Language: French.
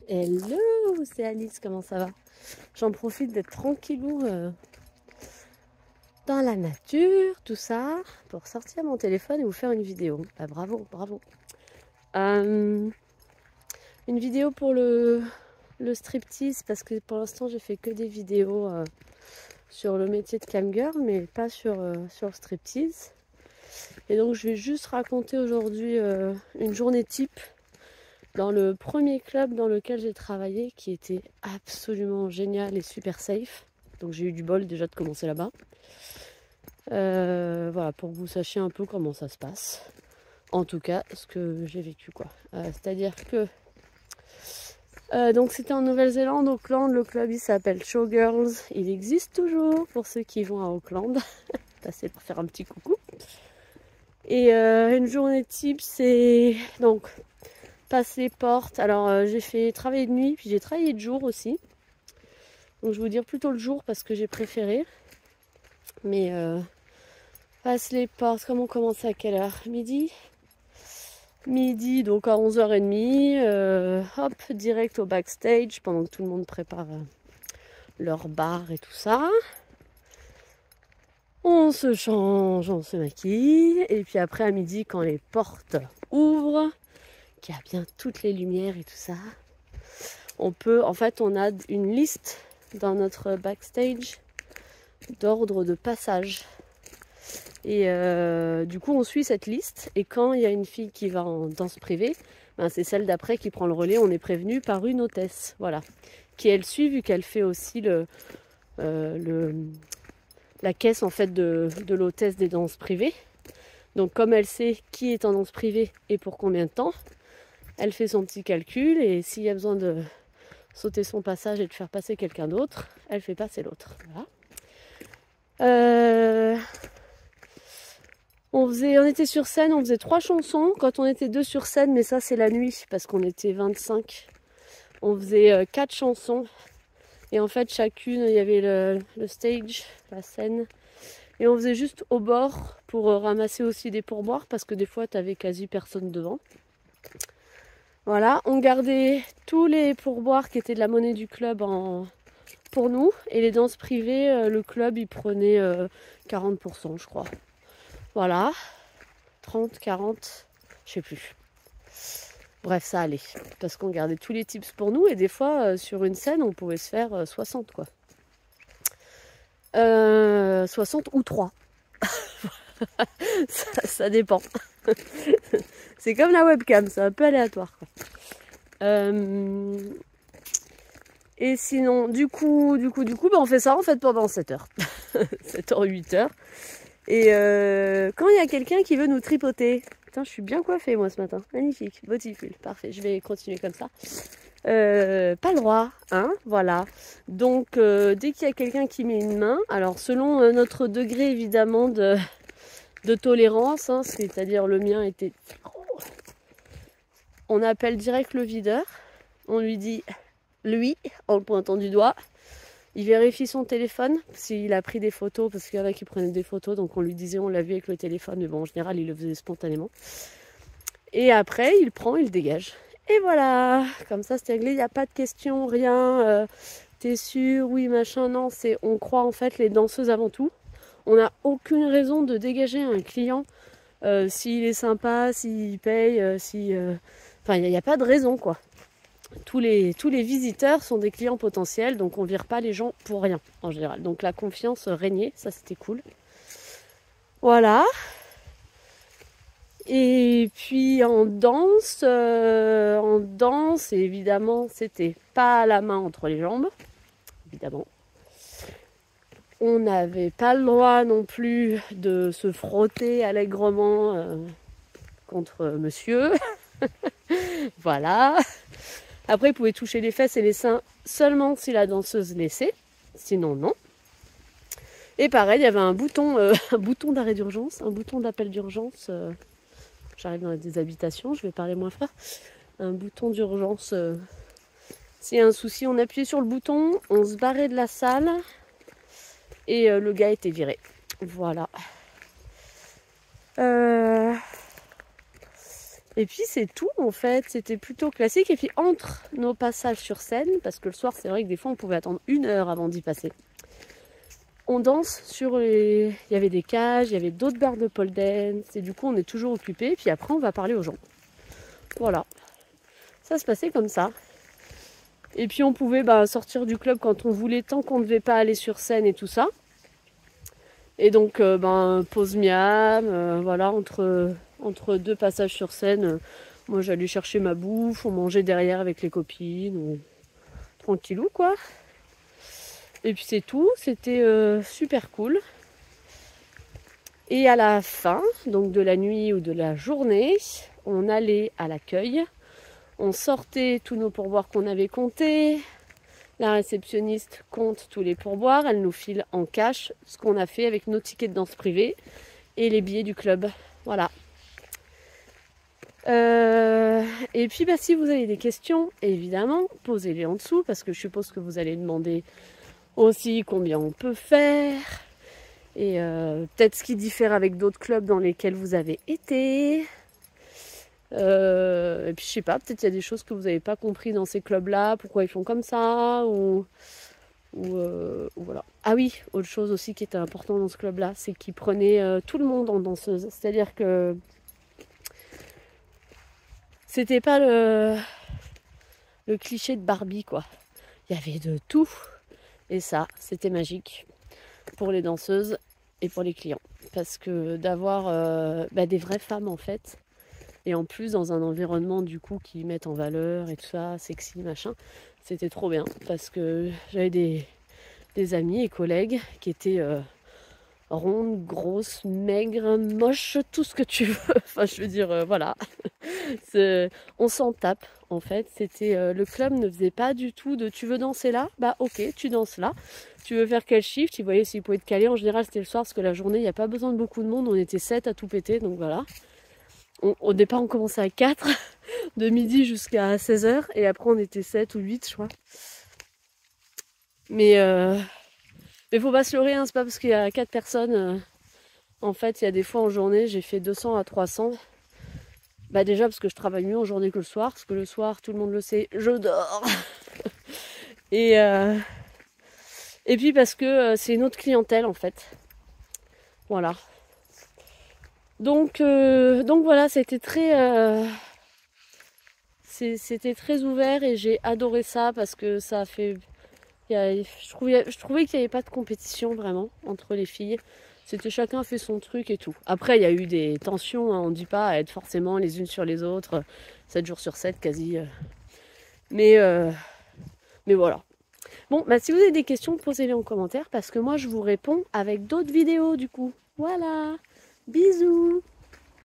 Hello, c'est Alice, comment ça va? J'en profite d'être tranquillou dans la nature, tout ça, pour sortir mon téléphone et vous faire une vidéo. Bah, bravo, bravo. Une vidéo pour le striptease, parce que pour l'instant j'ai fait que des vidéos sur le métier de camgirl, mais pas sur le striptease. Et donc je vais juste raconter aujourd'hui une journée type dans le premier club dans lequel j'ai travaillé, qui était absolument génial et super safe. Donc j'ai eu du bol déjà de commencer là-bas. Voilà, pour que vous sachiez un peu comment ça se passe. En tout cas, ce que j'ai vécu, quoi. C'est-à-dire que donc c'était en Nouvelle-Zélande, Auckland. Le club il s'appelle Showgirls. Il existe toujours pour ceux qui vont à Auckland. Passez pour faire un petit coucou. Et une journée type, c'est donc passe les portes. Alors j'ai fait travailler de nuit, puis j'ai travaillé de jour aussi. Donc je vais vous dire plutôt le jour parce que j'ai préféré. Mais passe les portes, comme on commence à quelle heure? Midi. Midi, donc à 11h30. Hop, direct au backstage pendant que tout le monde prépare leur bar et tout ça. On se change, on se maquille. Et puis après à midi, quand les portes ouvrent, qu'il y a bien toutes les lumières et tout ça, on peut, en fait, on a une liste dans notre backstage d'ordre de passage. Et du coup, on suit cette liste. Et quand il y a une fille qui va en danse privée, ben, c'est celle d'après qui prend le relais. On est prévenu par une hôtesse, voilà, qui elle suit, vu qu'elle fait aussi la caisse en fait de l'hôtesse des danses privées. Donc comme elle sait qui est en danse privée et pour combien de temps, elle fait son petit calcul, et s'il y a besoin de sauter son passage et de faire passer quelqu'un d'autre, elle fait passer l'autre. Voilà. On était sur scène, on faisait 3 chansons. Quand on était 2 sur scène, mais ça c'est la nuit parce qu'on était 25, on faisait 4 chansons. Et en fait chacune, il y avait le stage, la scène. Et on faisait juste au bord pour ramasser aussi des pourboires parce que des fois t'avais quasi personne devant. Voilà, on gardait tous les pourboires qui étaient de la monnaie du club pour nous. Et les danses privées, le club il prenait 40% je crois. Voilà, 30, 40, je sais plus. Bref, ça allait, parce qu'on gardait tous les tips pour nous, et des fois, sur une scène, on pouvait se faire 60, quoi. 60 ou 3. ça dépend. C'est comme la webcam, c'est un peu aléatoire, quoi. Et sinon, du coup, bah, on fait ça en fait pendant 7 heures. 7 heures, 8 heures. Et quand il y a quelqu'un qui veut nous tripoter, putain, je suis bien coiffée moi ce matin, magnifique, beautiful, parfait, je vais continuer comme ça. Pas le droit, hein, voilà. Donc dès qu'il y a quelqu'un qui met une main, alors selon notre degré évidemment de tolérance, hein, c'est-à-dire le mien était, on appelle direct le videur, on lui dit lui en le pointant du doigt. Il vérifie son téléphone, s'il a pris des photos, parce qu'il y en a qui prenaient des photos, donc on lui disait on l'a vu avec le téléphone, mais bon, en général, il le faisait spontanément. Et après, il prend, il dégage. Et voilà, comme ça, c'est réglé, il n'y a pas de questions, rien, t'es sûr, oui, machin, non, on croit en fait les danseuses avant tout. On n'a aucune raison de dégager un client s'il est sympa, s'il paye, enfin, il n'y a pas de raison, quoi. Tous les visiteurs sont des clients potentiels, donc on vire pas les gens pour rien en général. Donc la confiance régnait, ça c'était cool. Voilà. Et puis en danse, évidemment, c'était pas la main entre les jambes, évidemment. On n'avait pas le droit non plus de se frotter allègrement contre monsieur. Voilà. Après, vous pouvez toucher les fesses et les seins seulement si la danseuse laissait, sinon non. Et pareil, il y avait un bouton d'arrêt d'urgence, un bouton d'appel d'urgence. J'arrive dans des habitations, je vais parler moins fort. Un bouton d'urgence. S'il y a un souci, on appuyait sur le bouton, on se barrait de la salle et le gars était viré. Voilà. Et puis c'est tout en fait, c'était plutôt classique. Et puis entre nos passages sur scène, parce que le soir c'est vrai que des fois on pouvait attendre 1 heure avant d'y passer, on danse sur les... Il y avait des cages, il y avait d'autres barres de pole dance, et du coup on est toujours occupé, puis après on va parler aux gens. Voilà, ça se passait comme ça. Et puis on pouvait sortir du club quand on voulait, tant qu'on ne devait pas aller sur scène et tout ça. Et donc pause miam, voilà, entre deux passages sur scène, moi j'allais chercher ma bouffe, on mangeait derrière avec les copines, tranquillou quoi. Et puis c'est tout, c'était super cool. Et à la fin, donc de la nuit ou de la journée, on allait à l'accueil, on sortait tous nos pourboires qu'on avait comptés. La réceptionniste compte tous les pourboires, elle nous file en cash ce qu'on a fait avec nos tickets de danse privée et les billets du club. Voilà. Et puis si vous avez des questions, évidemment, posez-les en dessous parce que je suppose que vous allez demander aussi combien on peut faire et peut-être ce qui diffère avec d'autres clubs dans lesquels vous avez été. Et puis je sais pas, peut-être il y a des choses que vous n'avez pas compris dans ces clubs-là, pourquoi ils font comme ça, ou voilà. Ah oui, autre chose aussi qui était important dans ce club-là, c'est qu'ils prenaient tout le monde en danseuse. C'est-à-dire que c'était pas le cliché de Barbie, quoi. Il y avait de tout. Et ça, c'était magique pour les danseuses et pour les clients. Parce que d'avoir des vraies femmes, en fait, et en plus dans un environnement du coup qui mettent en valeur et tout ça, sexy, machin, c'était trop bien. Parce que j'avais des amis et collègues qui étaient rondes, grosses, maigres, moches, tout ce que tu veux. Enfin, je veux dire, voilà. On s'en tape, en fait. C'était le club ne faisait pas du tout de tu veux danser là, bah ok, tu danses là. Tu veux faire quel shift? Ils voyaient s'ils pouvaient te caler. En général, c'était le soir parce que la journée, il n'y a pas besoin de beaucoup de monde. On était 7 à tout péter, donc voilà. Au départ, on commençait à 4, de midi jusqu'à 16h, et après, on était 7 ou 8, je crois. Mais faut pas se leurrer, hein, c'est pas parce qu'il y a 4 personnes. En fait, il y a des fois en journée, j'ai fait 200 à 300. Déjà parce que je travaille mieux en journée que le soir, parce que le soir, tout le monde le sait, je dors. et puis parce que c'est une autre clientèle, en fait. Voilà. Donc voilà, c'était très ouvert et j'ai adoré ça parce que ça a fait... je trouvais qu'il n'y avait pas de compétition vraiment entre les filles. C'était chacun fait son truc et tout. Après, il y a eu des tensions, hein, on ne dit pas à être forcément les unes sur les autres, 7 jours sur 7 quasi. Mais voilà. Bon, si vous avez des questions, posez-les en commentaire parce que moi, je vous réponds avec d'autres vidéos du coup. Voilà, bisous.